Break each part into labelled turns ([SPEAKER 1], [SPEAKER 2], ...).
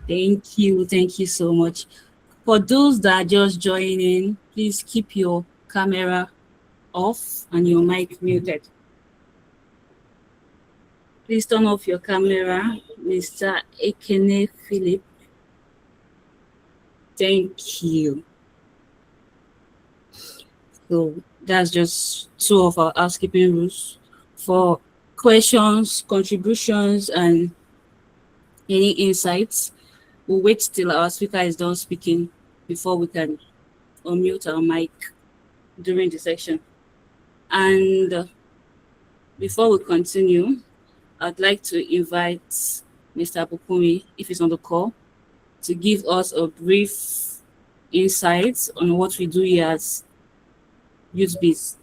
[SPEAKER 1] Thank you. Thank you so much. For those that are just joining, please keep your camera off and your mic muted. Please turn off your camera, Mr. Ekene Philip. Thank you. So that's just two of our housekeeping rules. For questions, contributions, and any insights, we'll wait till our speaker is done speaking before we can unmute our mic during the section. And before we continue, I'd like to invite Mr. Bukumi, if he's on the call, to give us a brief insight on what we do here as Youth Biz.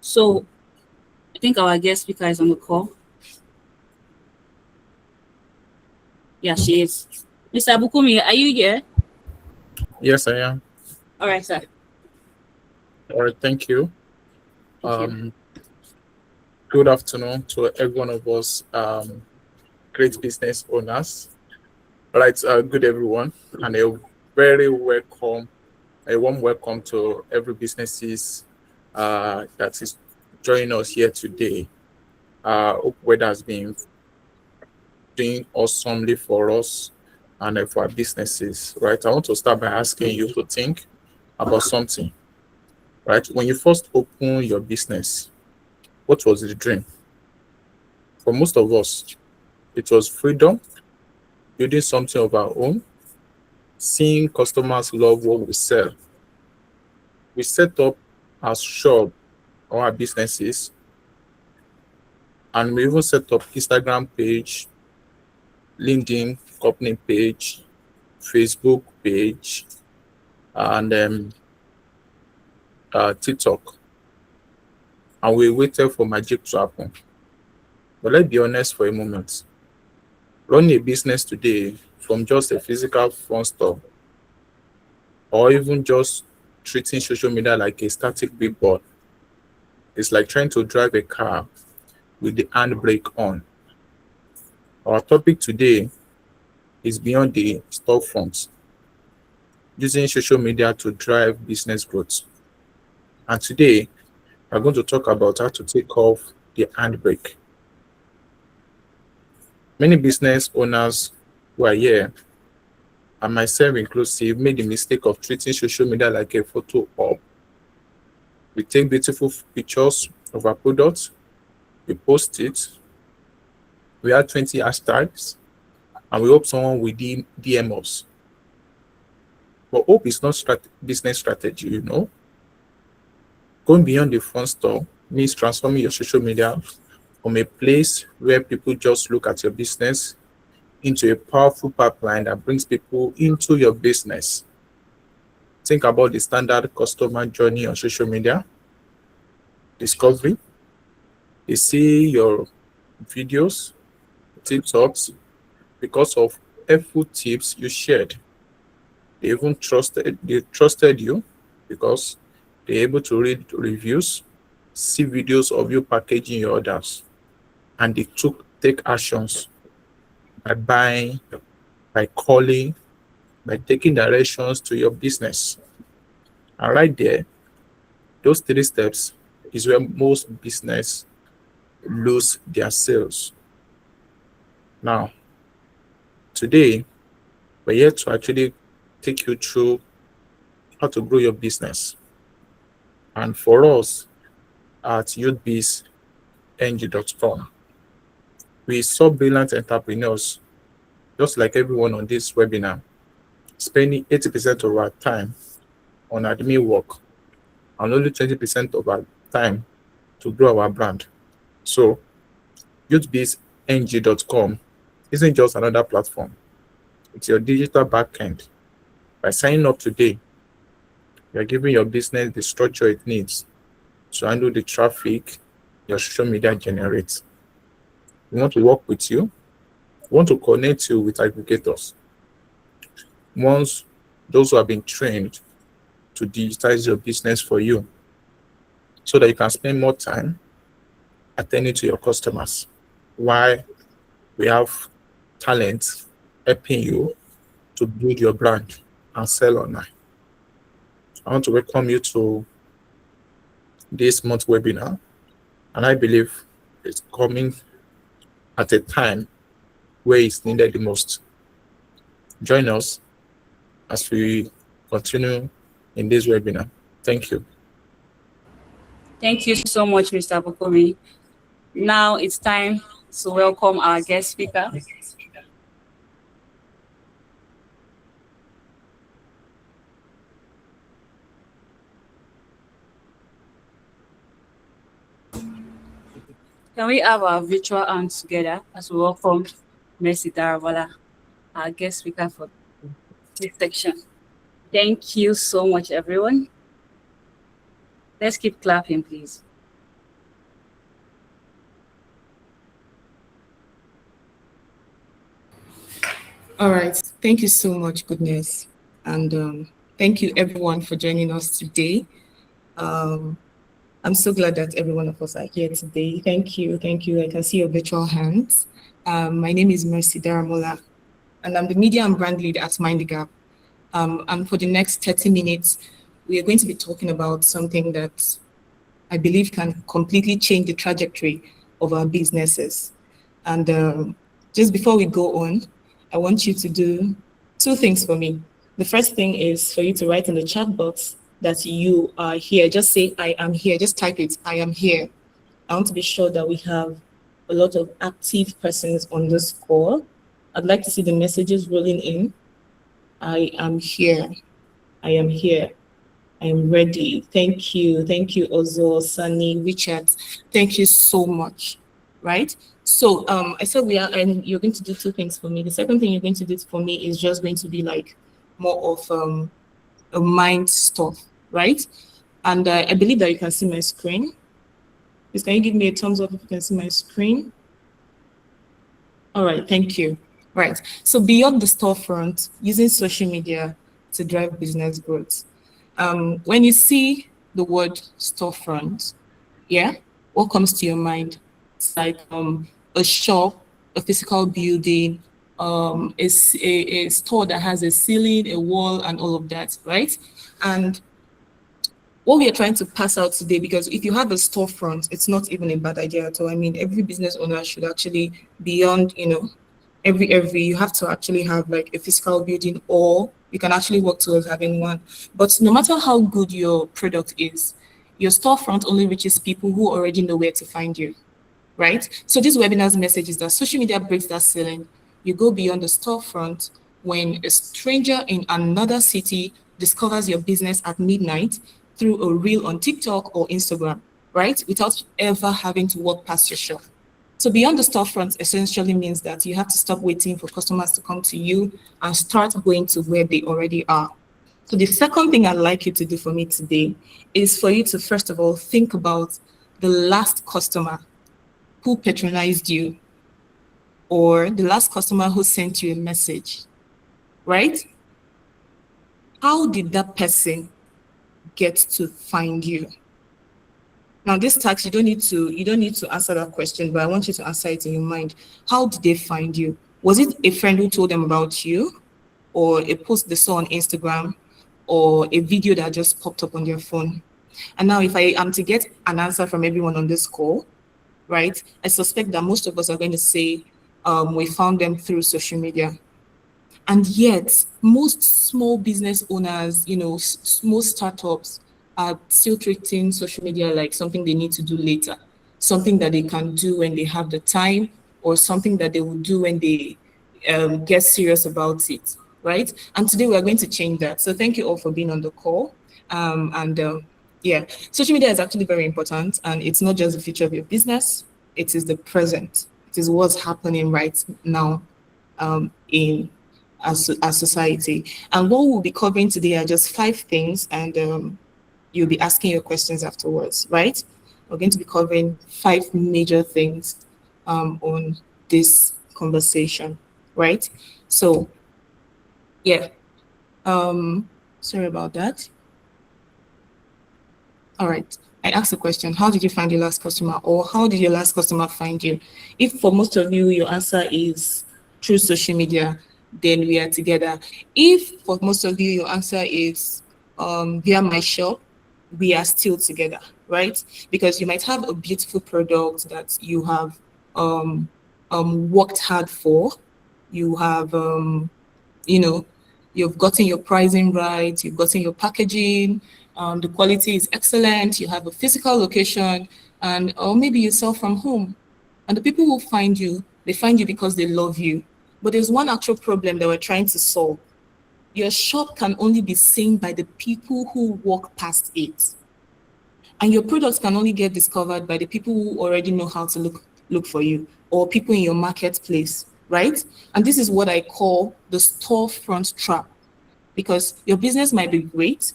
[SPEAKER 1] So I think our guest speaker is on the call. Yeah, she is. Mr. Bukumi, are you here?
[SPEAKER 2] Yes, I am.
[SPEAKER 1] All right, sir.
[SPEAKER 2] All right, thank you.
[SPEAKER 1] Thank you.
[SPEAKER 2] Good afternoon to every one of us, great business owners. All right, good everyone, and a warm welcome to every businesses that is joining us here today. Hope weather has been doing awesomely for us and for our businesses. Right, I want to start by asking you to think about something. Right, when you first open your business, what was the dream? For most of us, it was freedom, building something of our own, seeing customers love what we sell. We set up our shop or our businesses, and we even set up Instagram page, LinkedIn company page, Facebook page, and TikTok. And we waited for magic to happen. But let's be honest for a moment. Running a business today from just a physical front store or even just treating social media like a static billboard, it's like trying to drive a car with the handbrake on. Our topic today is beyond the storefront, using social media to drive business growth. And today, we're going to talk about how to take off the handbrake. Many business owners who are here, and myself inclusive, made the mistake of treating social media like a photo op. We take beautiful pictures of our products, we post it, we add 20 hashtags, and we hope someone will DM us. But hope is not business strategy, you know. Going beyond the front store means transforming your social media from a place where people just look at your business into a powerful pipeline that brings people into your business. Think about the standard customer journey on social media. Discovery. They see your videos, TikToks, because of helpful tips you shared. They even trusted you because they're able to read reviews, see videos of you packaging your orders, and they take actions by buying, by calling, by taking directions to your business. And right there, those 3 steps is where most business lose their sales. Now, today, we're here to actually take you through how to grow your business. And for us at youthbizng.com, we saw brilliant entrepreneurs, just like everyone on this webinar, spending 80% of our time on admin work and only 20% of our time to grow our brand. So, youthbizng.com isn't just another platform, it's your digital backend. By signing up today, you're giving your business the structure it needs to handle the traffic your social media generates. We want to work with you. We want to connect you with aggregators. Those who have been trained to digitize your business for you so that you can spend more time attending to your customers. While we have talent helping you to build your brand and sell online. I want to welcome you to this month webinar, and I believe it's coming at a time where it's needed the most. Join us as we continue in this webinar. Thank you.
[SPEAKER 1] Thank you so much, Mr. Bukomi. Now it's time to welcome our guest speaker. Can we have our virtual hands together as we welcome Mercy Darabola, our guest speaker for this section? Thank you so much, everyone. Let's keep clapping, please.
[SPEAKER 3] All right. Thank you so much, Goodness. And thank you, everyone, for joining us today. I'm so glad that every one of us are here today. Thank you. Thank you. I can see your virtual hands. My name is Mercy Daramola, and I'm the media and brand lead at Mind the Gap. And for the next 30 minutes, we are going to be talking about something that I believe can completely change the trajectory of our businesses. And just before we go on, I want you to do two things for me. The first thing is for you to write in the chat box that you are here. Just say, I am here. Just type it, I am here. I want to be sure that we have a lot of active persons on this call. I'd like to see the messages rolling in. I am here. I am here. I am ready. Thank you. Thank you, Ozo, Sunny, Richard. Thank you so much. Right? So I said we are, and you're going to do two things for me. The second thing you're going to do for me is just going to be like more of a mind stuff, right? And I believe that you can see my screen. Please, can you give me a thumbs up if you can see my screen? All right, thank you. Right, so beyond the storefront, using social media to drive business growth. When you see the word storefront, yeah, what comes to your mind? It's like a shop, a physical building, a store that has a ceiling, a wall, and all of that, right? And what we are trying to pass out today, because if you have a storefront, it's not even a bad idea at all. I mean, every business owner should actually, beyond, every you have to actually have like a physical building, or you can actually work towards having one. But no matter how good your product is, your storefront only reaches people who already know where to find you, right? So this webinar's message is that social media breaks that ceiling. You go beyond the storefront when a stranger in another city discovers your business at midnight through a reel on TikTok or Instagram, right? Without ever having to walk past your shop. So beyond the storefront essentially means that you have to stop waiting for customers to come to you and start going to where they already are. So the second thing I'd like you to do for me today is for you to, first of all, think about the last customer who patronized you, or the last customer who sent you a message, right? How did that person get to find you? Now, this task, you don't need to answer that question, but I want you to answer it in your mind. How did they find you? Was it a friend who told them about you, or a post they saw on Instagram, or a video that just popped up on their phone? And now, if I am to get an answer from everyone on this call, right, I suspect that most of us are going to say we found them through social media. And yet, most small business owners, most startups are still treating social media like something they need to do later, something that they can do when they have the time, or something that they will do when they get serious about it, right? And today we are going to change that. So thank you all for being on the call. Yeah, social media is actually very important, and it's not just the future of your business, it is the present. It is what's happening right now in our society. And what we'll be covering today are just 5 things, and you'll be asking your questions afterwards, right? We're going to be covering 5 major things on this conversation, right? So, yeah, sorry about that. All right. I asked the question, how did you find your last customer, or how did your last customer find you? If for most of you, your answer is through social media, then we are together. If for most of you your answer is via my shop, we are still together, right? Because you might have a beautiful product that you have um, worked hard for. You have you know, you've gotten your pricing right, you've gotten your packaging, the quality is excellent, you have a physical location, and or maybe you sell from home. And the people who find you, they find you because they love you. But there's one actual problem that we're trying to solve. Your shop can only be seen by the people who walk past it. And your products can only get discovered by the people who already know how to look for you or people in your marketplace, right? And this is what I call the storefront trap because your business might be great,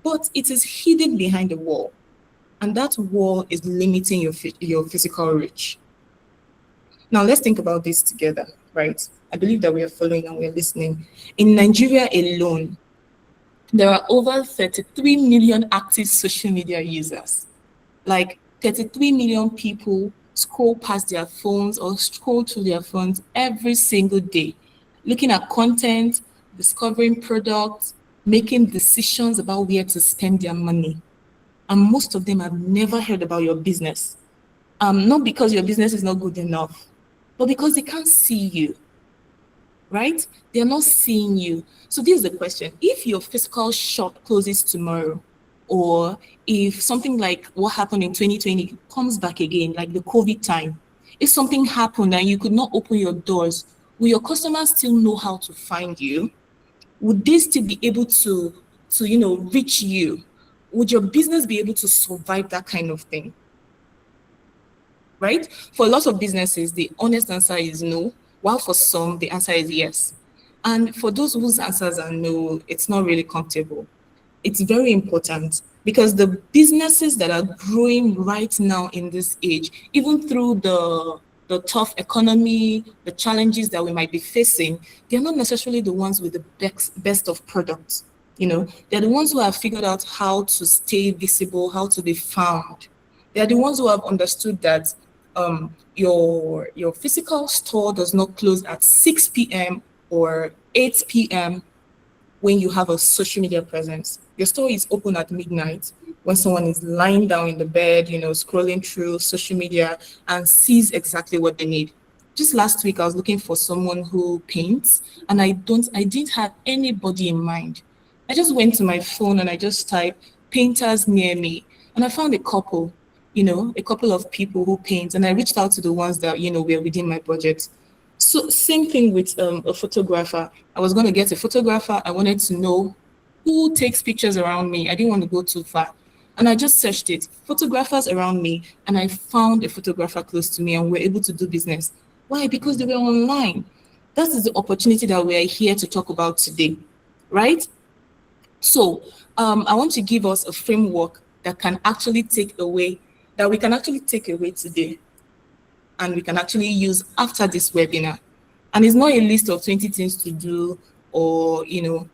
[SPEAKER 3] but it is hidden behind a wall. And that wall is limiting your physical reach. Now, let's think about this together, right? I believe that we are following and we are listening. In Nigeria alone, there are over 33 million active social media users. Like 33 million people scroll past their phones or scroll through their phones every single day, looking at content, discovering products, making decisions about where to spend their money. And most of them have never heard about your business. Not because your business is not good enough, but because they can't see you, right? They're not seeing you. So this is the question. If your physical shop closes tomorrow, or if something like what happened in 2020 comes back again, like the COVID time, if something happened and you could not open your doors, will your customers still know how to find you? Would they still be able to reach you? Would your business be able to survive that kind of thing? Right? For a lot of businesses, the honest answer is no, while for some, the answer is yes. And for those whose answers are no, it's not really comfortable. It's very important because the businesses that are growing right now in this age, even through the tough economy, the challenges that we might be facing, they're not necessarily the ones with the best of products. They're the ones who have figured out how to stay visible, how to be found. They're the ones who have understood that your physical store does not close at 6 p.m. or 8 p.m. when you have a social media presence. Your store is open at midnight when someone is lying down in the bed, scrolling through social media and sees exactly what they need. Just last week, I was looking for someone who paints, and I didn't have anybody in mind. I just went to my phone and I just typed painters near me, and I found a couple of people who paint, and I reached out to the ones that were within my budget. So same thing with a photographer. I was going to get a photographer. I wanted to know who takes pictures around me. I didn't want to go too far. And I just searched it, photographers around me, and I found a photographer close to me and we're able to do business. Why? Because they were online. That is the opportunity that we are here to talk about today, right? So I want to give us a framework that we can actually take away today and we can actually use after this webinar. And it's not a list of 20 things to do or,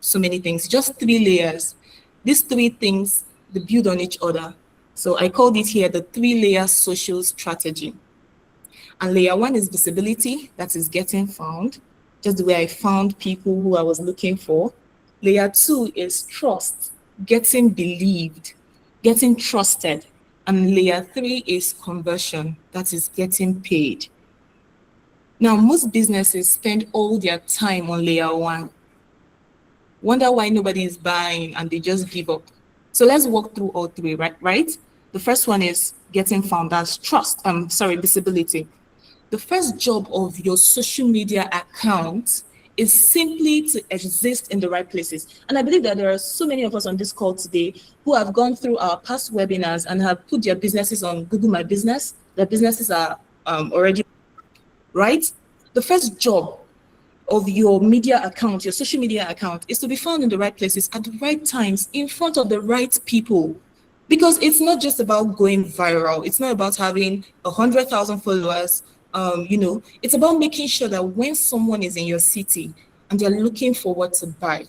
[SPEAKER 3] so many things, just 3 layers. These 3 things, they build on each other. So I called it here the 3-layer social strategy. And layer 1 is visibility, that is getting found, just the way I found people who I was looking for. Layer 2 is trust, getting believed, getting trusted. And layer 3 is conversion, that is getting paid. Now, most businesses spend all their time on layer 1. Wonder why nobody is buying and they just give up. So let's walk through all 3, right? The first one is getting found, that's visibility. The first job of your social media account is simply to exist in the right places. And I believe that there are so many of us on this call today who have gone through our past webinars and have put their businesses on Google My Business. Their businesses are already, right? The first job of your media account, your social media account, is to be found in the right places at the right times in front of the right people. Because it's not just about going viral. It's not about having 100,000 followers. It's about making sure that when someone is in your city and they're looking for what to buy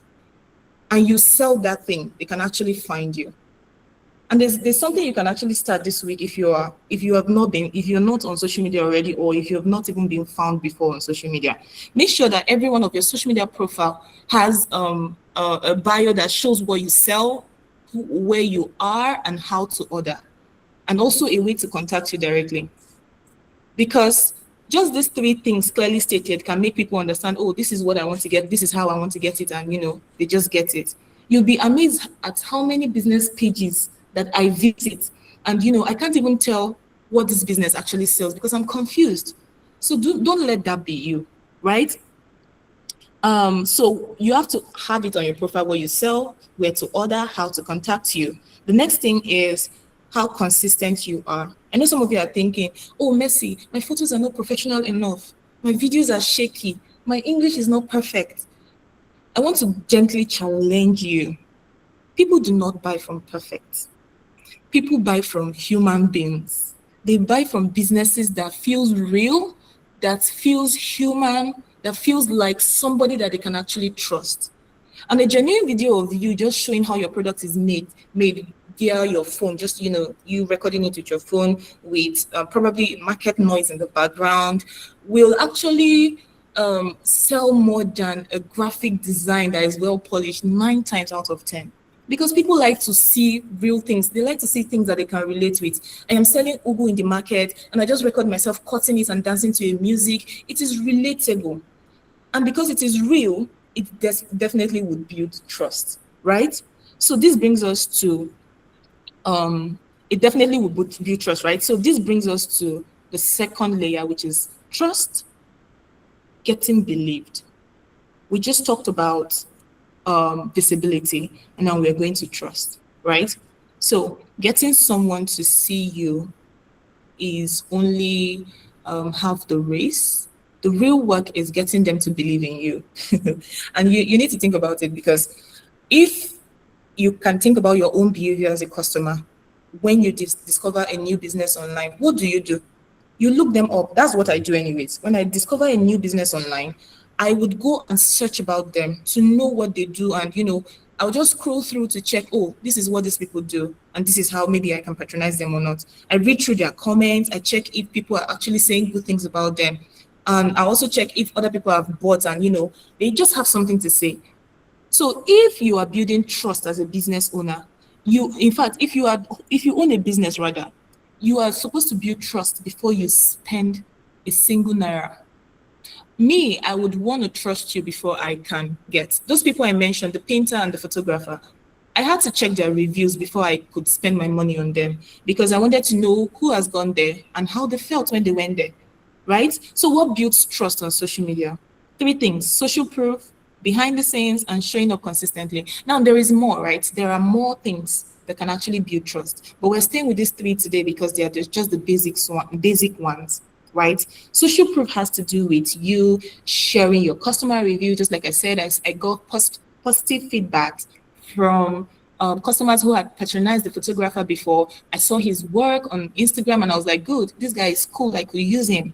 [SPEAKER 3] and you sell that thing, they can actually find you. And there's something you can actually start this week if you're not on social media already, or if you have not even been found before on social media. Make sure that every one of your social media profile has a bio that shows what you sell, where you are, and how to order, and also a way to contact you directly. Because just these three things clearly stated can make people understand, oh, this is what I want to get, this is how I want to get it, and they just get it. You'll be amazed at how many business pages that I visit, and I can't even tell what this business actually sells because I'm confused. So don't let that be you, right? So you have to have it on your profile what you sell, where to order, how to contact you. The next thing is how consistent you are. I know some of you are thinking, oh, Messi, my photos are not professional enough. My videos are shaky. My English is not perfect. I want to gently challenge you. People do not buy from perfect. People buy from human beings. They buy from businesses that feels real, that feels human, that feels like somebody that they can actually trust. And a genuine video of you just showing how your product is made via your phone, just you recording it with your phone with probably market noise in the background, will actually sell more than a graphic design that is well polished 9 times out of 10. Because people like to see real things. They like to see things that they can relate with. I am selling ugu in the market and I just record myself cutting it and dancing to a music. It is relatable. And because it is real, it definitely would build trust, right? So this brings us to, it definitely would build trust, right? So this brings us to the second layer, which is trust, getting believed. We just talked about visibility, and now we're going to trust, right? So getting someone to see you is only half the race. The real work is getting them to believe in you. And you need to think about it, because if you can think about your own behavior as a customer, when you discover a new business online, what do? You look them up. That's what I do anyways. When I discover a new business online, I would go and search about them to know what they do. And, I'll just scroll through to check, oh, this is what these people do. And this is how maybe I can patronize them or not. I read through their comments. I check if people are actually saying good things about them. And I also check if other people have bought and, they just have something to say. So if you are building trust as a business owner, in fact, if you own a business rather, you are supposed to build trust before you spend a single naira. Me, I would want to trust you before I can get those people I mentioned, the painter and the photographer. I had to check their reviews before I could spend my money on them, because I wanted to know who has gone there and how they felt when they went there, right? So what builds trust on social media? Three things: social proof, behind the scenes, and showing up consistently. Now there is more, right? There are more things that can actually build trust, but we're staying with these three today because they are just the basic ones, right? Social proof has to do with you sharing your customer review. Just like I said, I got positive feedback from customers who had patronized the photographer before. I saw his work on Instagram and I was like, good, this guy is cool, I could use him.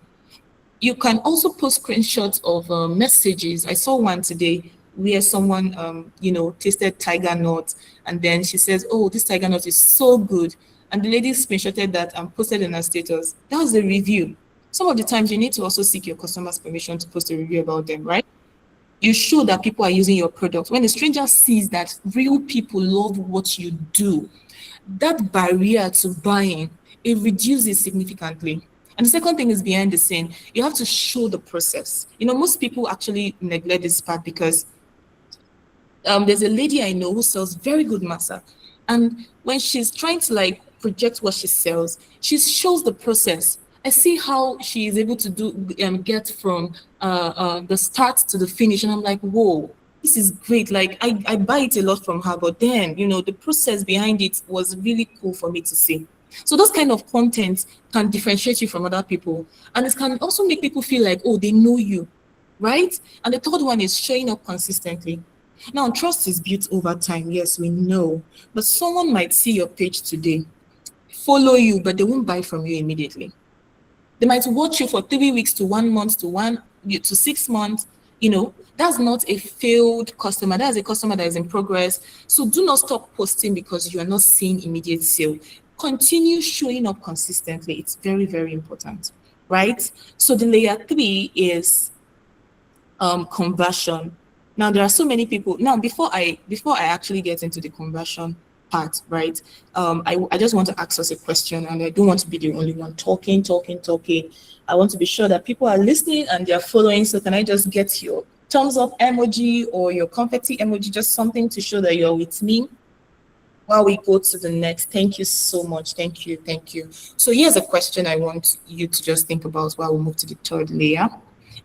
[SPEAKER 3] You can also post screenshots of messages. I saw one today where someone, tasted tiger nut, and then she says, "Oh, this tiger nut is so good," and the lady screenshotted that and posted in her status. That was a review. Some of the times you need to also seek your customers' permission to post a review about them, right? You show that people are using your product. When a stranger sees that real people love what you do, that barrier to buying, it reduces significantly. And the second thing is behind the scene. You have to show the process. Most people actually neglect this part because there's a lady I know who sells very good masa, and when she's trying to like project what she sells, she shows the process. I see how she is able to get from the start to the finish, and I'm like, whoa, this is great. Like I buy it a lot from her, but then the process behind it was really cool for me to see. So those kind of content can differentiate you from other people, and it can also make people feel like, oh, they know you, right? And the third one is showing up consistently. Now, trust is built over time. Yes, we know. But someone might see your page today, follow you, but they won't buy from you immediately. They might watch you for 3 weeks to 1 month to 6 months. That's not a failed customer. That's a customer that is in progress. So do not stop posting because you are not seeing immediate sale. Continue showing up consistently. It's very, very important, right? So the layer 3 is conversion. Now there are so many people. Now before I actually get into the conversion part, right? I just want to ask us a question, and I don't want to be the only one talking, talking, talking. I want to be sure that people are listening and they are following. So can I just get your thumbs up emoji or your confetti emoji, just something to show that you're with me while we go to the next. Thank you so much. Thank you. Thank you. So here's a question I want you to just think about while we move to the third layer.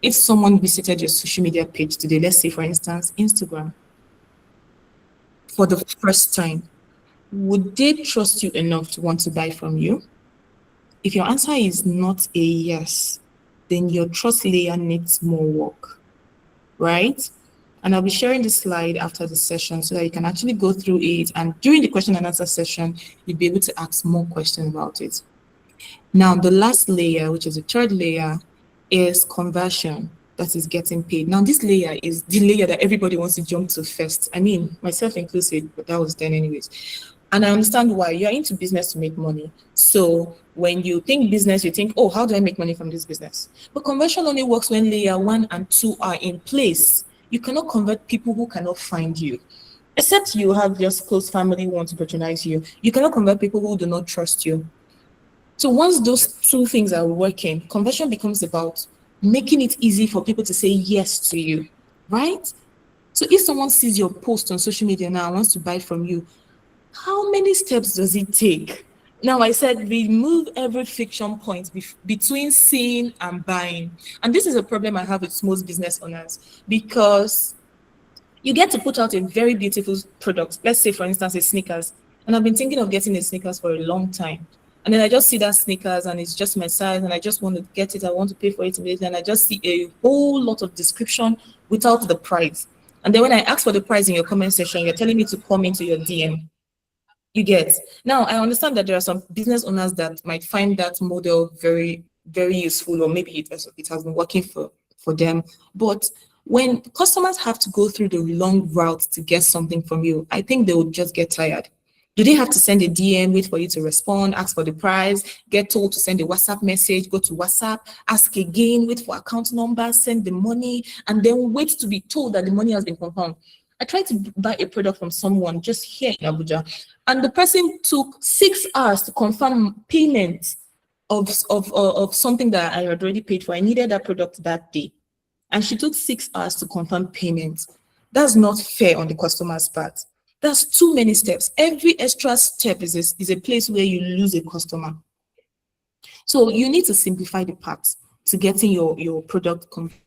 [SPEAKER 3] If someone visited your social media page today, let's say for instance, Instagram, for the first time, would they trust you enough to want to buy from you? If your answer is not a yes, then your trust layer needs more work, right? And I'll be sharing this slide after the session so that you can actually go through it. And during the question and answer session, you'll be able to ask more questions about it. Now, the last layer, which is the third layer, is conversion, that is getting paid. Now, this layer is the layer that everybody wants to jump to first. I mean, myself inclusive, but that was then anyways. And I understand why. You're into business to make money. So when you think business, you think, oh, how do I make money from this business? But conversion only works when layer 1 and 2 are in place. You cannot convert people who cannot find you. Except you have just close family who want to patronize you. You cannot convert people who do not trust you. So once those two things are working, conversion becomes about making it easy for people to say yes to you, right? So if someone sees your post on social media now and wants to buy from you, how many steps does it take? Now, I said remove every friction point between seeing and buying. And this is a problem I have with most business owners, because you get to put out a very beautiful product. Let's say, for instance, a sneakers. And I've been thinking of getting a sneakers for a long time. And then I just see that sneakers and it's just my size and I just want to get it. I want to pay for it immediately. And I just see a whole lot of description without the price. And then when I ask for the price in your comment section, you're telling me to come into your DM. You get. Now, I understand that there are some business owners that might find that model very, very useful, or maybe it has been working for them. But when customers have to go through the long route to get something from you, I think they would just get tired. Do they have to send a DM, wait for you to respond, ask for the price, get told to send a WhatsApp message, go to WhatsApp, ask again, wait for account number, send the money, and then wait to be told that the money has been confirmed? I tried to buy a product from someone just here in Abuja, and the person took 6 hours to confirm payment of something that I had already paid for. I needed that product that day, and she took 6 hours to confirm payment. That's not fair on the customer's part. That's too many steps. Every extra step is a place where you lose a customer. So you need to simplify the path to getting your product confirmed.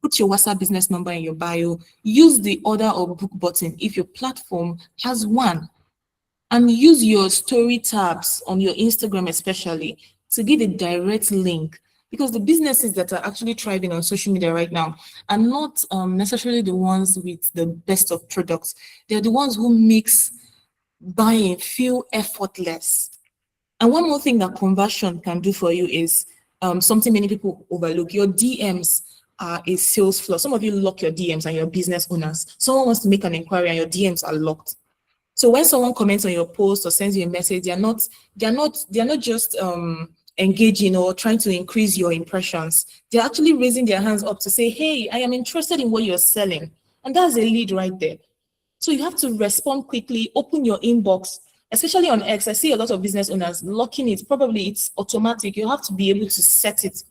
[SPEAKER 3] Put your WhatsApp business number in your bio. Use the order or book button if your platform has one. And use your story tabs on your Instagram especially to give a direct link, because the businesses that are actually thriving on social media right now are not necessarily the ones with the best of products. They're the ones who makes buying feel effortless. And one more thing that conversion can do for you is something many people overlook. Your DMs are a sales floor. Some of you lock your DMs and you're business owners. Someone wants to make an inquiry and your DMs are locked. So when someone comments on your post or sends you a message, they're not just engaging or trying to increase your impressions. They're actually raising their hands up to say, hey, I am interested in what you're selling. And that's a lead right there. So you have to respond quickly, open your inbox, especially on X. I see a lot of business owners locking it. Probably it's automatic. You have to be able to set it,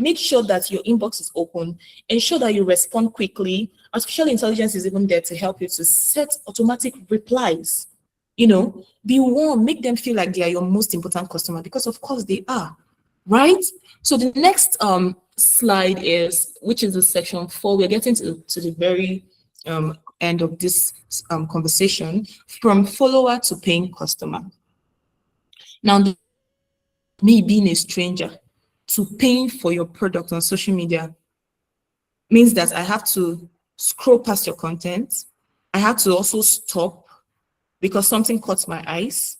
[SPEAKER 3] make sure that your inbox is open, ensure that you respond quickly. Artificial intelligence is even there to help you to set automatic replies. Be warm, make them feel like they are your most important customer, because of course they are, right? So the next slide which is the section 4. We're getting to the very end of this conversation, from follower to paying customer. Now, me being a stranger to paying for your product on social media means that I have to scroll past your content. I have to also stop because something caught my eyes.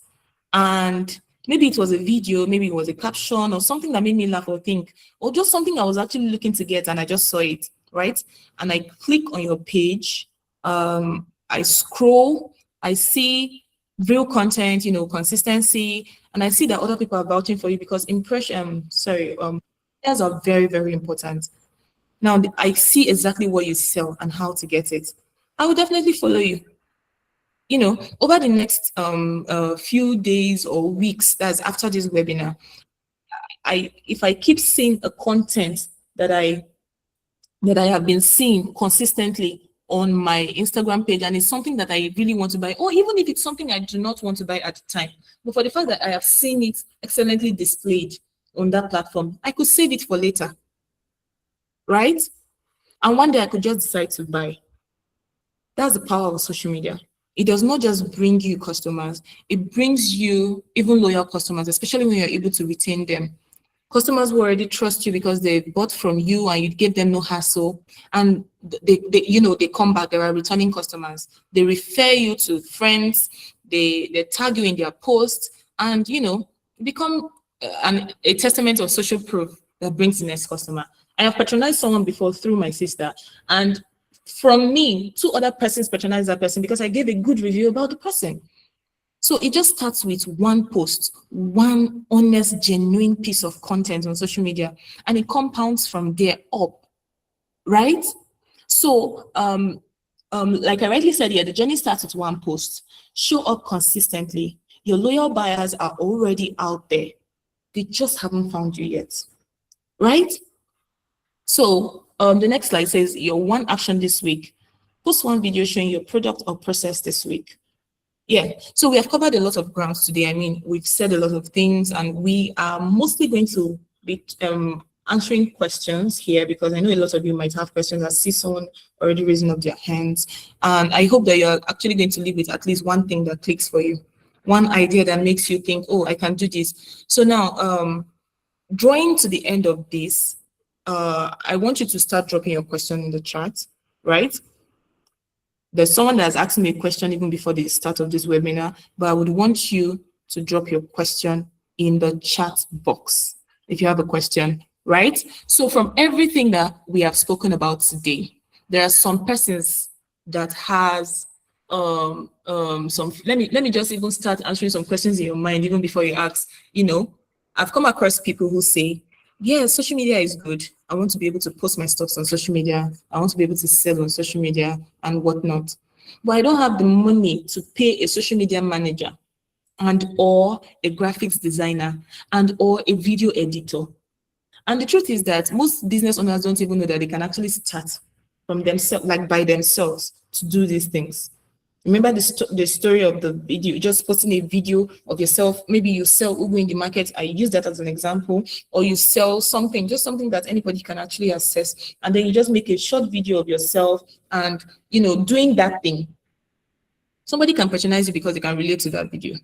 [SPEAKER 3] And Maybe it was a video, maybe it was a caption or something that made me laugh or think, or just something I was actually looking to get and I just saw it, right? And I click on your page, I scroll, I see real content, consistency, and I see that other people are vouching for you because shares are very, very important. Now I see exactly what you sell and how to get it. I will definitely follow you. Over the next few days or weeks, that's after this webinar, if I keep seeing a content that I have been seeing consistently on my Instagram page, and it's something that I really want to buy, or even if it's something I do not want to buy at the time, but for the fact that I have seen it excellently displayed on that platform, I could save it for later, right? And one day I could just decide to buy. That's the power of social media. It does not just bring you customers, it brings you even loyal customers, especially when you're able to retain them. Customers who already trust you because they bought from you and you gave them no hassle, and they come back. There are returning customers. They refer you to friends. They tag you in their posts, and become a testament of social proof that brings the next customer. I have patronized someone before through my sister, and from me, two other persons patronized that person because I gave a good review about the person. So it just starts with one post, one honest, genuine piece of content on social media, and it compounds from there up, right? So, like I rightly said here, the journey starts with one post. Show up consistently. Your loyal buyers are already out there. They just haven't found you yet, right? So, the next slide says your one action this week. Post one video showing your product or process this week. Yeah, so we have covered a lot of grounds today. I mean, we've said a lot of things, and we are mostly going to be answering questions here because I know a lot of you might have questions. I see someone already raising up their hands, and I hope that you're actually going to leave with at least one thing that clicks for you, one idea that makes you think, oh, I can do this. So now, drawing to the end of this, I want you to start dropping your question in the chat, right? There's someone that's asking me a question even before the start of this webinar, but I would want you to drop your question in the chat box if you have a question, right? So from everything that we have spoken about today, there are some persons that has some, let me just even start answering some questions in your mind even before you ask. I've come across people who say, yeah, social media is good. I want to be able to post my stuff on social media. I want to be able to sell on social media and whatnot. But I don't have the money to pay a social media manager and or a graphics designer and or a video editor. And the truth is that most business owners don't even know that they can actually start from themselves, like by themselves, to do these things. Remember the story of the video, just posting a video of yourself. Maybe you sell Ugu in the market. I use that as an example. Or you sell something, just something that anybody can actually access. And then you just make a short video of yourself and, doing that thing. Somebody can patronize you because they can relate to that video,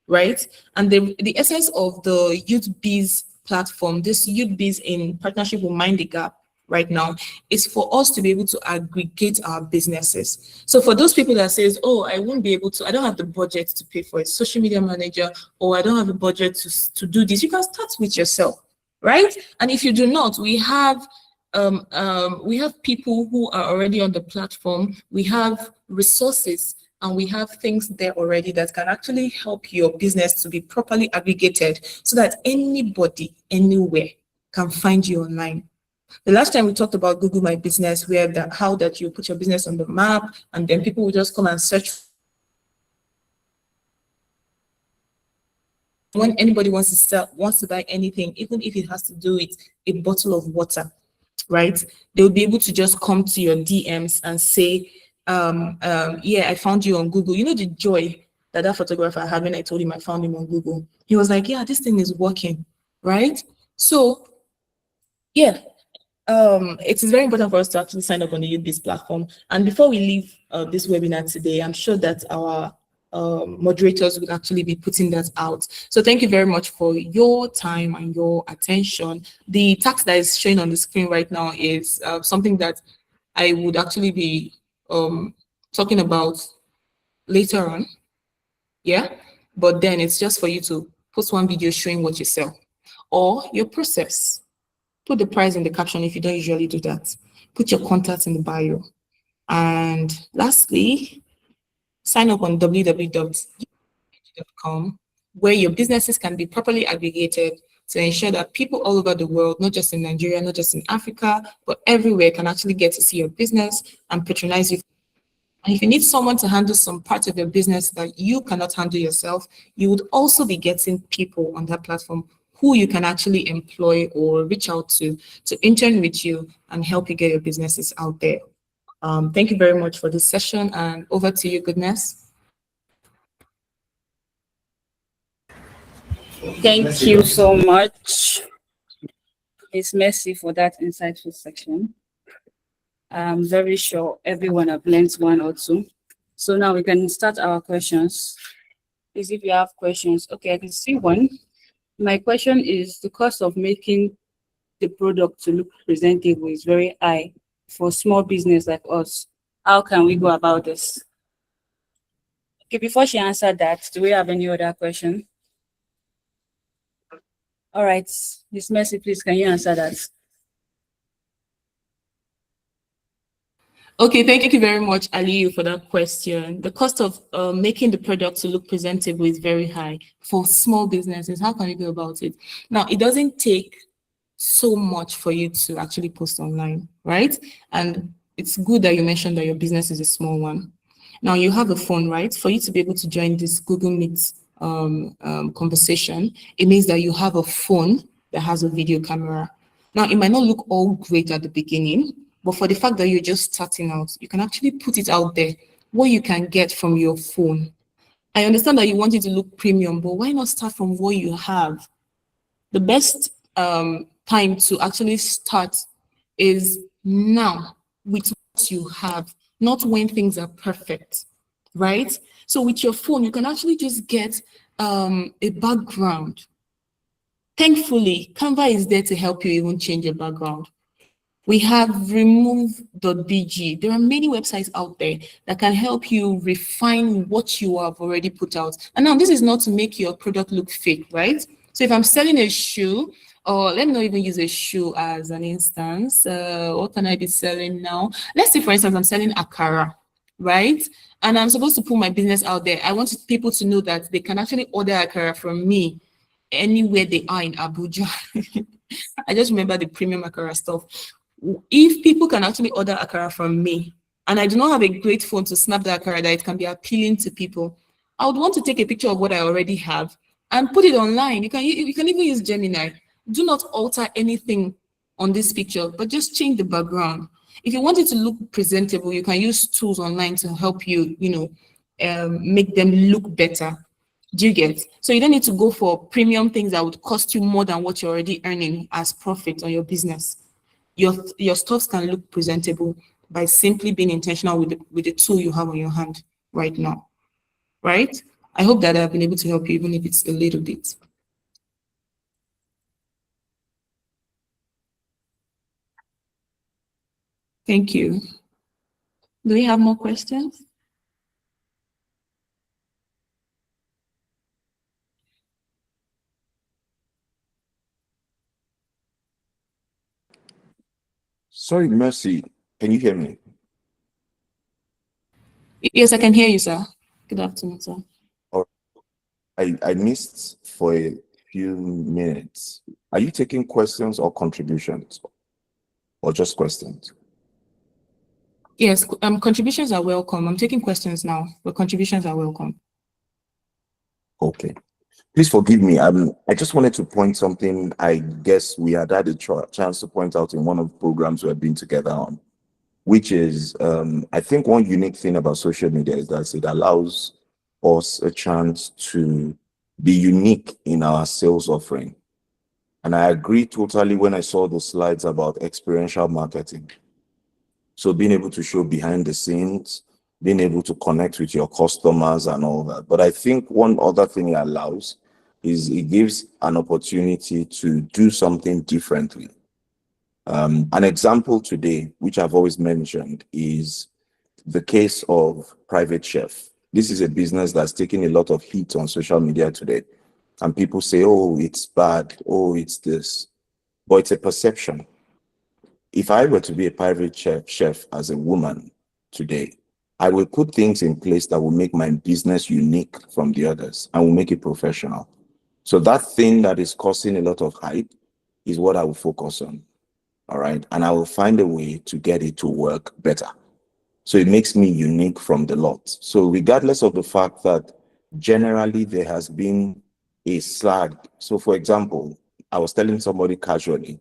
[SPEAKER 3] right? And the essence of the Youth Biz platform, this Youth Biz in partnership with Mind the Gap, right now is for us to be able to aggregate our businesses. So for those people that says, oh, I won't be able to, I don't have the budget to pay for a social media manager, or I don't have a budget to do this, you can start with yourself, right? And if you do not, we have people who are already on the platform, we have resources, and we have things there already that can actually help your business to be properly aggregated so that anybody, anywhere can find you online. The last time we talked about Google My Business, where how that you put your business on the map, and then people will just come and search. When anybody wants to buy anything, even if it has to do with a bottle of water, right? They'll be able to just come to your DMs and say, yeah, I found you on Google. You know the joy that photographer had when I told him I found him on Google. He was like, yeah, this thing is working, right? So, yeah. It is very important for us to actually sign up on the Youth Biz platform. And before we leave this webinar today, I'm sure that our moderators will actually be putting that out. So thank you very much for your time and your attention. The task that is showing on the screen right now is something that I would actually be talking about later on. Yeah, but then it's just for you to Post one video showing what you sell or your process. Put the price in the caption if you don't usually do that. Put your contacts in the bio. And lastly, sign up on www.com, where your businesses can be properly aggregated to ensure that people all over the world, not just in Nigeria, not just in Africa, but everywhere, can actually get to see your business and patronize you. And if you need someone to handle some parts of your business that you cannot handle yourself, you would also be getting people on that platform who you can actually employ or reach out to intern with you and help you get your businesses out there. Thank you very much for this session, and over to you, Goodness.
[SPEAKER 1] Thank you so much, Miss Mercy, for that insightful section. I'm very sure everyone have learned one or two. So now we can start our questions. Please, if you have questions. Okay, I can see one. My question is, the cost of making the product to look presentable is very high for small business like us. How can we go about this? Okay, before she answered that, do we have any other question? All right, Miss Mercy, please, can you answer that?
[SPEAKER 3] Okay, thank you very much, Aliyu, for that question. The cost of making the product to look presentable is very high for small businesses. How can you go about it? Now, it doesn't take so much for you to actually post online, right? And it's good that you mentioned that your business is a small one. Now, you have a phone, right? For you to be able to join this Google Meet conversation, it means that you have a phone that has a video camera. Now, it might not look all great at the beginning, but for the fact that you're just starting out, you can actually put it out there, what you can get from your phone. I understand that you want it to look premium, but why not start from what you have? The best time to actually start is now with what you have, not when things are perfect, right? So with your phone, you can actually just get a background. Thankfully, Canva is there to help you even change your background. We have remove.bg. There are many websites out there that can help you refine what you have already put out. And now this is not to make your product look fake, right? So if I'm selling a shoe, or let me not even use a shoe as an instance, what can I be selling now? Let's say, for instance, I'm selling akara, right? And I'm supposed to put my business out there. I want people to know that they can actually order akara from me anywhere they are in Abuja. I just remember the premium akara stuff. If people can actually order akara from me, and I do not have a great phone to snap the akara that it can be appealing to people, I would want to take a picture of what I already have and put it online. You can even use Gemini. Do not alter anything on this picture, but just change the background. If you want it to look presentable, you can use tools online to help you, make them look better. Do you get? So you don't need to go for premium things that would cost you more than what you're already earning as profit on your business. Your stuffs can look presentable by simply being intentional with the tool you have on your hand right now, right? I hope that I've been able to help you, even if it's a little bit. Thank you. Do we have more questions?
[SPEAKER 4] Sorry, Mercy, can you hear me?
[SPEAKER 3] Yes, I can hear you, sir. Good afternoon, sir.
[SPEAKER 4] I missed for a few minutes. Are you taking questions or contributions, or just questions?
[SPEAKER 3] Yes, contributions are welcome. I'm taking questions now, but contributions are welcome.
[SPEAKER 4] Okay. Please forgive me. I just wanted to point something I guess we had a chance to point out in one of the programs we have been together on, which is, I think one unique thing about social media is that it allows us a chance to be unique in our sales offering. And I agree totally when I saw the slides about experiential marketing. So being able to show behind the scenes, being able to connect with your customers and all that. But I think one other thing it allows is it gives an opportunity to do something differently. An example today, which I've always mentioned, is the case of Private Chef. This is a business that's taking a lot of heat on social media today. and people say, oh, it's bad, oh, it's this, but it's a perception. If I were to be a private chef as a woman today, I will put things in place that will make my business unique from the others and will make it professional. So that thing that is causing a lot of hype is what I will focus on. All right. And I will find a way to get it to work better. So it makes me unique from the lot. So regardless of the fact that generally there has been a slag. So for example, I was telling somebody casually,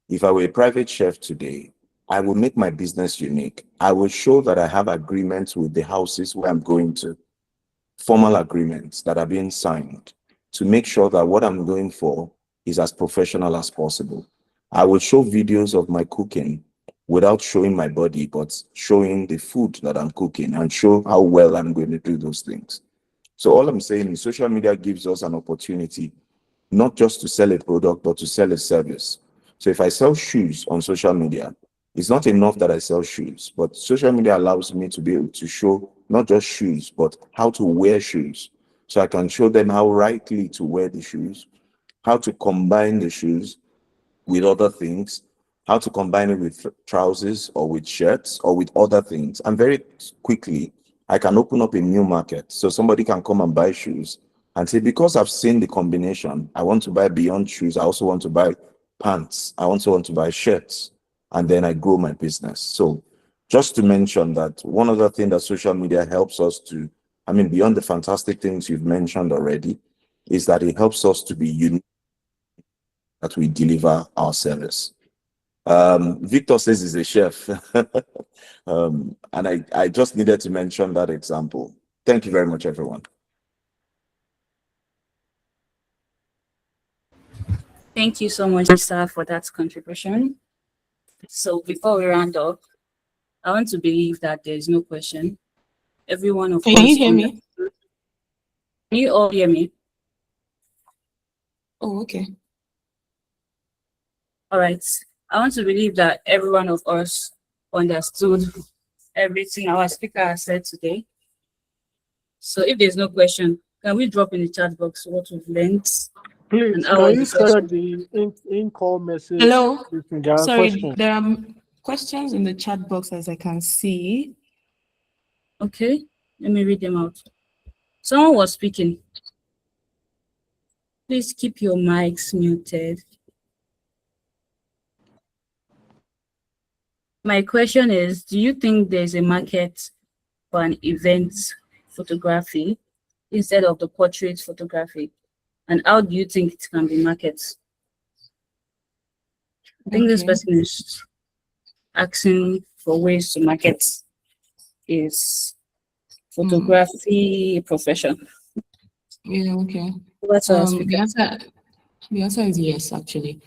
[SPEAKER 4] if I were a private chef today, I will make my business unique. I will show that I have agreements with the houses where I'm going to, formal agreements that are being signed to make sure that what I'm going for is as professional as possible. I will show videos of my cooking without showing my body, but showing the food that I'm cooking and show how well I'm going to do those things. So all I'm saying is social media gives us an opportunity not just to sell a product, but to sell a service. So if I sell shoes on social media, it's not enough that I sell shoes, but social media allows me to be able to show not just shoes, but how to wear shoes. So I can show them how rightly to wear the shoes, how to combine the shoes with other things, how to combine it with trousers or with shirts or with other things. And very quickly, I can open up a new market. So somebody can come and buy shoes and say, because I've seen the combination, I want to buy beyond shoes. I also want to buy pants. I also want to buy shirts. And then I grow my business. So just to mention that one other thing that social media helps us to, I mean, beyond the fantastic things you've mentioned already, is that it helps us to be unique, that we deliver our service. Victor says he's a chef. And I just needed to mention that example. Thank you very much, everyone.
[SPEAKER 1] Thank you so much, Mr., for that contribution. So before we round up, I want to believe that there is no question. Every one of
[SPEAKER 3] Can
[SPEAKER 1] us.
[SPEAKER 3] you hear me?
[SPEAKER 1] Can you all hear me?
[SPEAKER 3] Oh, okay.
[SPEAKER 1] All right. I want to believe that every one of us understood everything our speaker has said today. So if there's no question, can we drop in the chat box what we've learned?
[SPEAKER 5] Please,
[SPEAKER 1] And our
[SPEAKER 5] can you
[SPEAKER 1] discussion?
[SPEAKER 5] check the in-call message?
[SPEAKER 3] Hello.
[SPEAKER 5] There are
[SPEAKER 3] Sorry,
[SPEAKER 5] questions.
[SPEAKER 3] there are questions in the chat box as I can see.
[SPEAKER 1] Okay, let me read them out. Someone was speaking. Please keep your mics muted. My question is, do you think there's a market for an event photography instead of the portrait photography? And how do you think it can be marketed? I think this
[SPEAKER 3] Okay.
[SPEAKER 1] person is asking for ways to market his photography profession.
[SPEAKER 3] Yeah, okay.
[SPEAKER 1] What's our speaker?
[SPEAKER 3] The answer is yes, actually.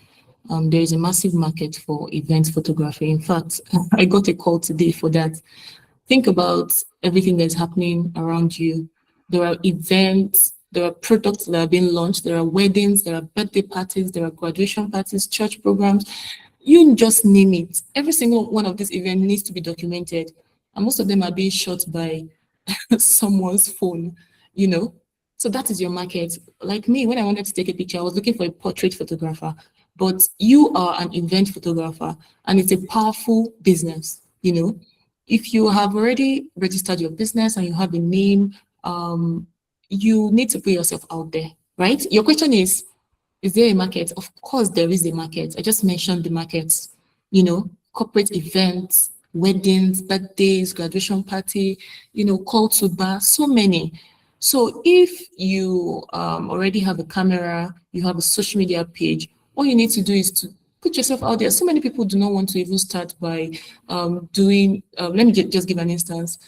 [SPEAKER 3] There is a massive market for event photography. In fact, I got a call today for that. Think about everything that's happening around you. There are events, there are products that are being launched, there are weddings, there are birthday parties, there are graduation parties, church programs. You just name it. Every single one of these events needs to be documented. And most of them are being shot by someone's phone, you know. So that is your market. Like me, when I wanted to take a picture, I was looking for a portrait photographer. But you are an event photographer, and it's a powerful business, you know. If you have already registered your business and you have a name, you need to put yourself out there, right? Your question is there a market? Of course, there is a market. I just mentioned the markets, you know, corporate events, weddings, birthdays, graduation party, you know, call to bar, so many. So if you already have a camera, you have a social media page, all you need to do is to put yourself out there. So many people do not want to even start by doing, let me just give an instance.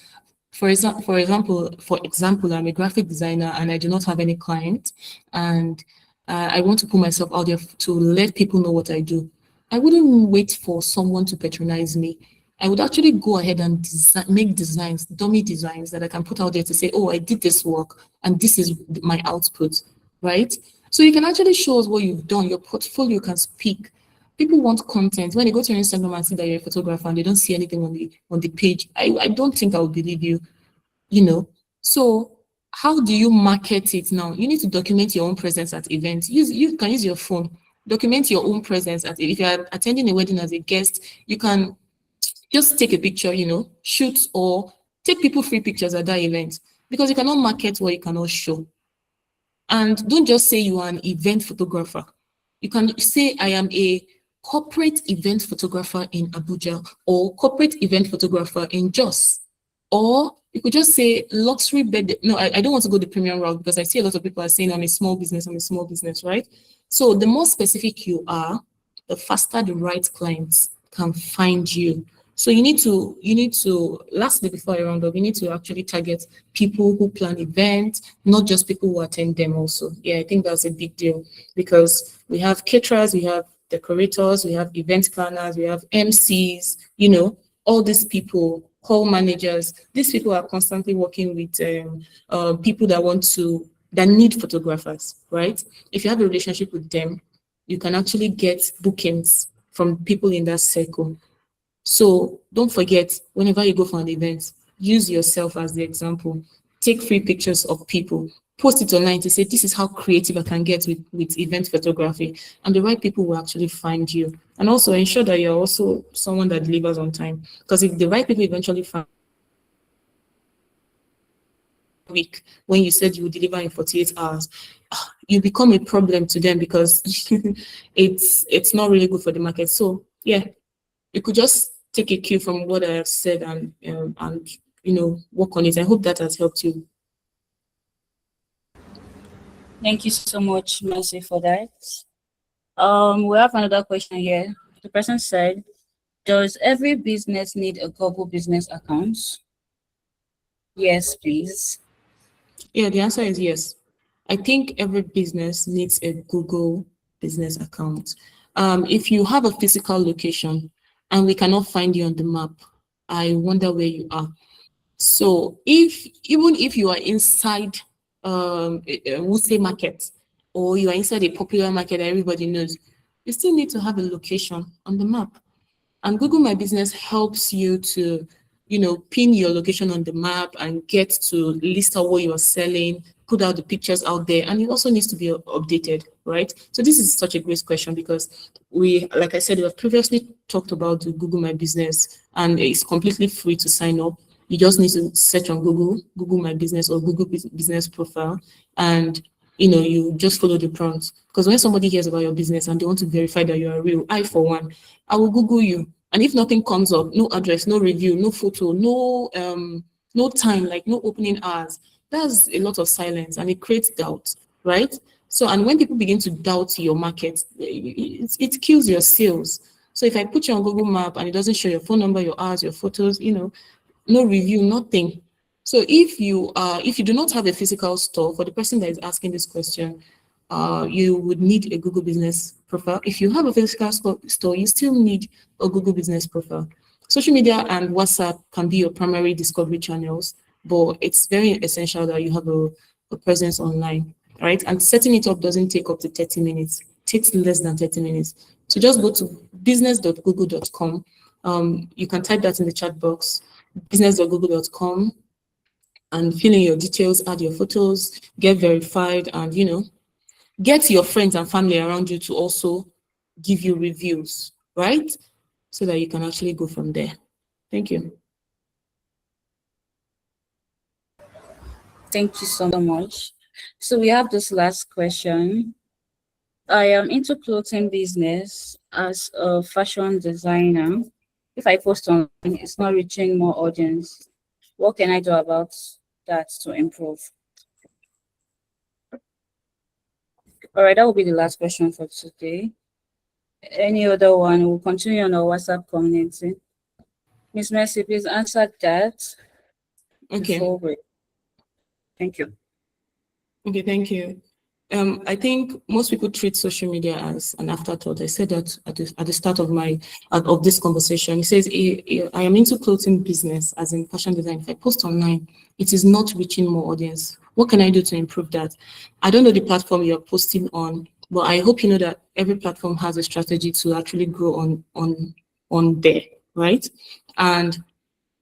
[SPEAKER 3] For example, I'm a graphic designer and I do not have any client, and I want to put myself out there to let people know what I do. I wouldn't wait for someone to patronize me. I would actually go ahead and make designs, dummy designs that I can put out there to say, oh, I did this work and this is my output, right? So you can actually show us what you've done. Your portfolio can speak. People want content. When they go to your Instagram and see that you're a photographer and they don't see anything on the page, I don't think I would believe you, you know. So how do you market it now? You need to document your own presence at events. You can use your phone, document your own presence at, if you're attending a wedding as a guest, you can just take a picture, shoot or take people free pictures at that event, because you cannot market what you cannot show. And don't just say you are an event photographer. You can say, I am a corporate event photographer in Abuja, or corporate event photographer in Jos. Or you could just say luxury bed. No, I don't want to go the premium route, because I see a lot of people are saying I'm a small business, right? So the more specific you are, the faster the right clients can find you. So you need to, lastly, before I round up, you need to actually target people who plan events, not just people who attend them also. Yeah, I think that's a big deal, because we have caterers, we have decorators, we have event planners, we have MCs, all these people, call managers. These people are constantly working with people that need photographers, right? If you have a relationship with them, you can actually get bookings from people in that circle. So don't forget, whenever you go for an event, use yourself as the example. Take free pictures of people, post it online to say, this is how creative I can get with event photography. And the right people will actually find you. And also ensure that you're also someone that delivers on time. Because if the right people eventually find week when you said you would deliver in 48 hours, you become a problem to them, because it's not really good for the market. So yeah, you could just take a cue from what I have said and work on it. I hope that has helped you.
[SPEAKER 1] Thank you so much, Mercy, for that. We have another question here. The person said, does every business need a Google business account? Yes, please.
[SPEAKER 3] Yeah, the answer is yes. I think every business needs a Google business account. If you have a physical location and we cannot find you on the map, I wonder where you are. So even if you are inside Wuse market, or you are inside a popular market that everybody knows, you still need to have a location on the map. And Google My Business helps you to, pin your location on the map and get to list out what you are selling, put out the pictures out there, and it also needs to be updated, right? So this is such a great question, because like I said, we have previously talked about the Google My Business, and it's completely free to sign up. You just need to search on Google My Business or Google Business Profile, and you just follow the prompts. Because when somebody hears about your business and they want to verify that you are real, I, for one, I will Google you. And if nothing comes up, no address, no review, no photo, no time, like no opening hours, that's a lot of silence, and it creates doubt, right? So, and when people begin to doubt your market, it kills your sales. So if I put you on Google Map and it doesn't show your phone number, your hours, your photos, no review, nothing. So if you do not have a physical store, for the person that is asking this question, you would need a Google Business Profile. If you have a physical store, you still need a Google Business Profile. Social media and WhatsApp can be your primary discovery channels, but it's very essential that you have a presence online, right? And setting it up doesn't take up to 30 minutes. It takes less than 30 minutes. So just go to business.google.com. You can type that in the chat box, business.google.com, and fill in your details, add your photos, get verified, and get your friends and family around you to also give you reviews, right? So that you can actually go from there. Thank you.
[SPEAKER 1] Thank you so much. So we have this last question. I am into clothing business as a fashion designer. If I post online, it's not reaching more audience. What can I do about that to improve? All right, that will be the last question for today. Any other one? We'll continue on our WhatsApp community. Miss Mercy, please answer that.
[SPEAKER 3] Okay.
[SPEAKER 1] Thank you.
[SPEAKER 3] Okay, thank you. I think most people treat social media as an afterthought. I said that at the start of this conversation. It says, I am into clothing business, as in fashion design. If I post online, it is not reaching more audience. What can I do to improve that? I don't know the platform you're posting on, but I hope you know that every platform has a strategy to actually grow on there, right? And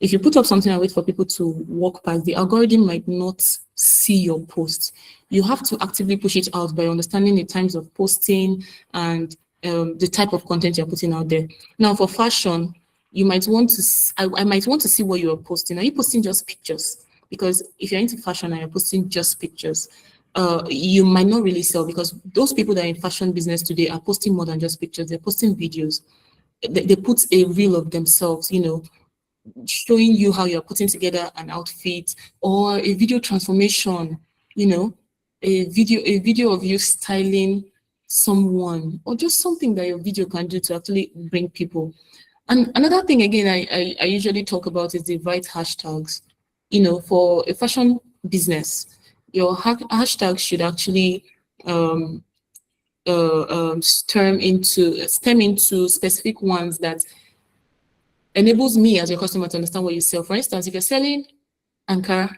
[SPEAKER 3] If you put up something and wait for people to walk past, the algorithm might not see your post. You have to actively push it out by understanding the times of posting and the type of content you're putting out there. Now, for fashion, you might want to, I might want to see what you are posting. Are you posting just pictures? Because if you're into fashion and you're posting just pictures, you might not really sell, because those people that are in fashion business today are posting more than just pictures. They're posting videos. They put a reel of themselves, showing you how you're putting together an outfit, or a video transformation, a video of you styling someone, or just something that your video can do to actually bring people. And another thing again I usually talk about is the right hashtags. For a fashion business, your hashtag should actually um, stem into specific ones that enables me as your customer to understand what you sell. For instance, if you're selling Ankara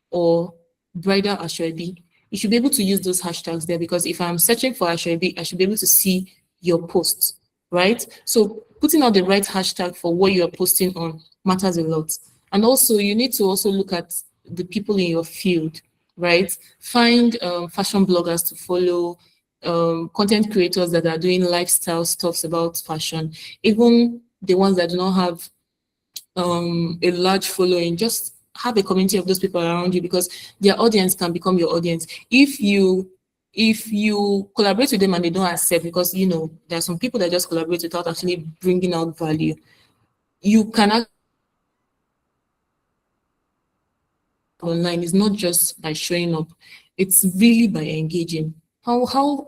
[SPEAKER 3] or bridal Ashwebi, you should be able to use those hashtags there, because if I'm searching for Ashwebi, I should be able to see your post, right? So putting out the right hashtag for what you're posting on matters a lot. And also, you need to also look at the people in your field, right? Find fashion bloggers to follow, content creators that are doing lifestyle stuffs about fashion, even the ones that do not have a large following. Just have a community of those people around you, because their audience can become your audience if you collaborate with them and they don't accept, because there are some people that just collaborate without actually bringing out value. You can online is not just by showing up, it's really by engaging. How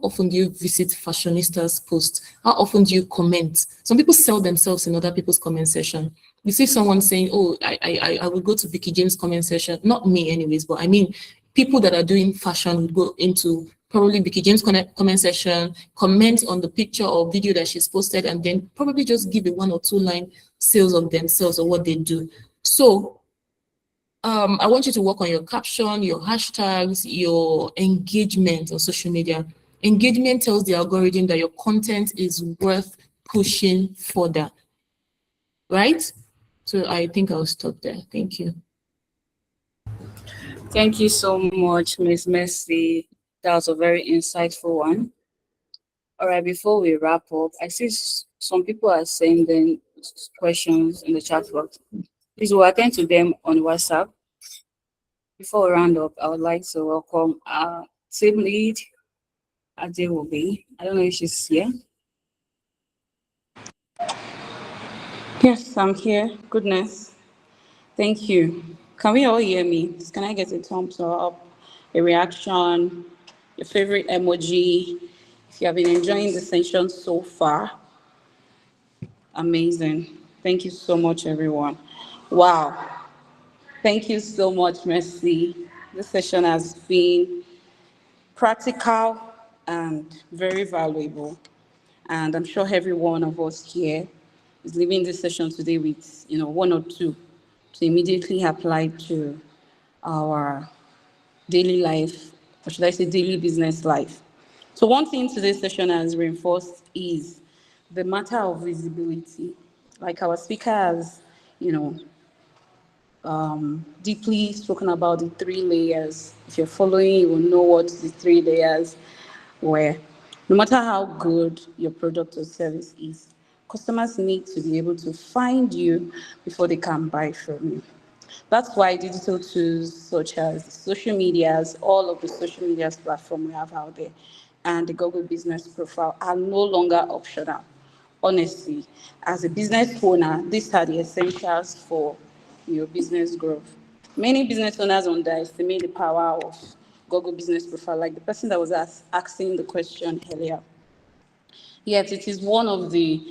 [SPEAKER 3] often do you visit fashionistas' posts? How often do you comment? Some people sell themselves in other people's comment section. You see someone saying, "Oh, I will go to Vicky James' comment section." Not me, anyways, but I mean, people that are doing fashion would go into probably Vicky James' comment section, comment on the picture or video that she's posted, and then probably just give a 1 or 2 line sales of themselves or what they do. So I want you to work on your caption, your hashtags, your engagement on social media. Engagement tells the algorithm that your content is worth pushing further, right? So I think I'll stop there. Thank you.
[SPEAKER 1] Thank you so much, Miss Mercy. That was a very insightful one. All right, before we wrap up, I see some people are sending questions in the chat box. Please, will attend to them on WhatsApp. Before we round up, I would like to welcome our team lead, Ade Obi. I don't know if she's here.
[SPEAKER 6] Yes, I'm here. Goodness. Thank you. Can we all hear me? Can I get a thumbs up, a reaction, your favorite emoji? If you have been enjoying the session so far, amazing. Thank you so much, everyone. Wow. Thank you so much, Mercy. This session has been practical and very valuable. And I'm sure every one of us here is leaving this session today with, one or two to immediately apply to our daily life, or should I say daily business life. So one thing today's session has reinforced is the matter of visibility. Like our speaker has, you know, deeply spoken about the 3 layers. If you're following, you will know what the 3 layers were. No matter how good your product or service is, customers need to be able to find you before they can buy from you. That's why digital tools such as social medias, all of the social media platforms we have out there, and the Google Business Profile are no longer optional. Honestly, as a business owner, these are the essentials for your business growth. Many business owners underestimate the power of Google Business Profile, like the person that was asking the question earlier. Yet it is one of the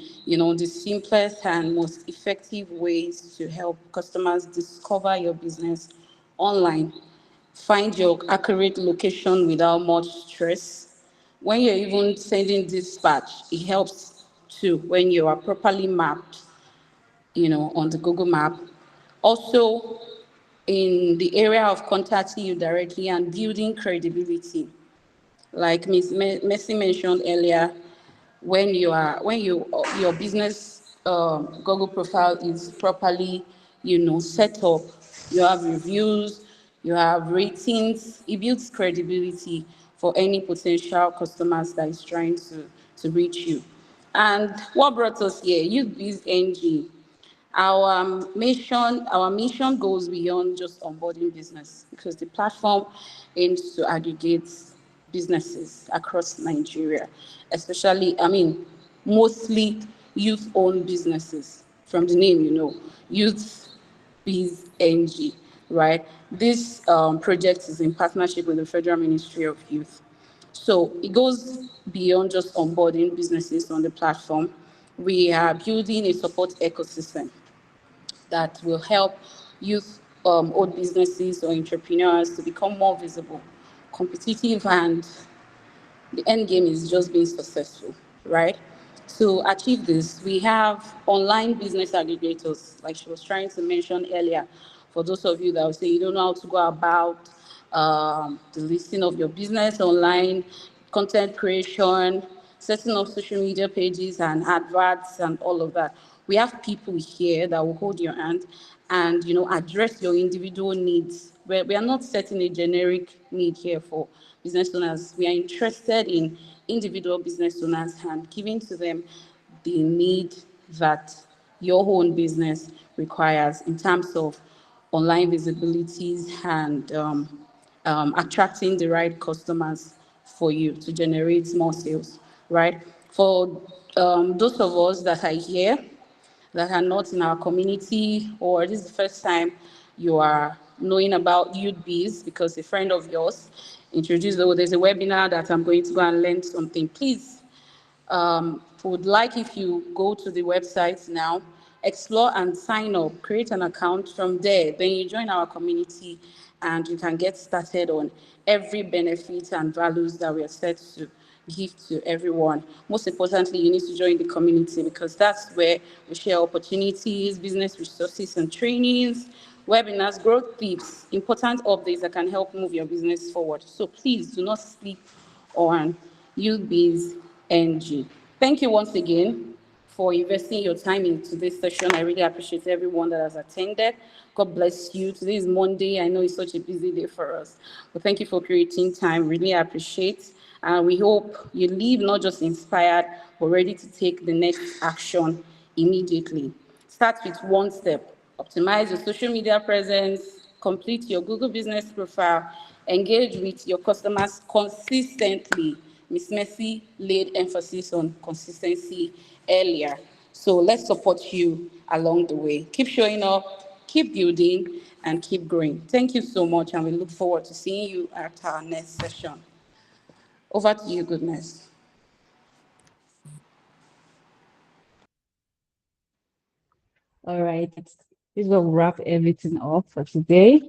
[SPEAKER 6] simplest and most effective ways to help customers discover your business online, find your accurate location without much stress. When you're even sending dispatch, it helps too when you are properly mapped, on the Google map. Also, in the area of contacting you directly and building credibility, like Ms. Messi mentioned earlier, when your business Google profile is properly set up. You have reviews, you have ratings. It builds credibility for any potential customers that is trying to reach you. And what brought us here? Youth Biz NG. Our mission goes beyond just onboarding business because the platform aims to aggregate businesses across Nigeria, especially, mostly youth-owned businesses. From the name, Youth Biz NG, right? This project is in partnership with the Federal Ministry of Youth. So it goes beyond just onboarding businesses on the platform. We are building a support ecosystem that will help youth owned businesses or entrepreneurs to become more visible, competitive, and the end game is just being successful, right? To achieve this, we have online business aggregators, like she was trying to mention earlier. For those of you that will say you don't know how to go about the listing of your business online, content creation, setting up social media pages and adverts and all of that. We have people here that will hold your hand and address your individual needs. We are not setting a generic need here for business owners. We are interested in individual business owners and giving to them the need that your own business requires in terms of online visibilities and attracting the right customers for you to generate more sales, right? For those of us that are here that are not in our community, or this is the first time you are knowing about Youth Biz because a friend of yours introduced, oh, there's a webinar that I'm going to go and learn something, please would like if you go to the website now, explore and sign up, create an account from there. Then you join our community and you can get started on every benefit and values that we are set to give to everyone. Most importantly, you need to join the community because that's where we share opportunities, business resources and trainings, webinars, growth tips, important updates that can help move your business forward. So please do not sleep on UBiz NG. Thank you once again for investing your time into this session. I really appreciate everyone that has attended. God bless you. Today is Monday. I know it's such a busy day for us, but thank you for creating time. Really appreciate. And we hope you leave not just inspired, but ready to take the next action immediately. Start with one step. Optimize your social media presence, complete your Google business profile, engage with your customers consistently. Miss Messi laid emphasis on consistency earlier. So let's support you along the way. Keep showing up, keep building, and keep growing. Thank you so much, and we look forward to seeing you at our next session. Over to you, Goodness.
[SPEAKER 1] All right. This will wrap everything up for today.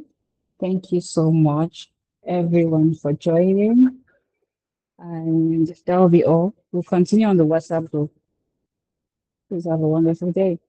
[SPEAKER 1] Thank you so much, everyone, for joining. And that will be all. We'll continue on the WhatsApp group. Please have a wonderful day.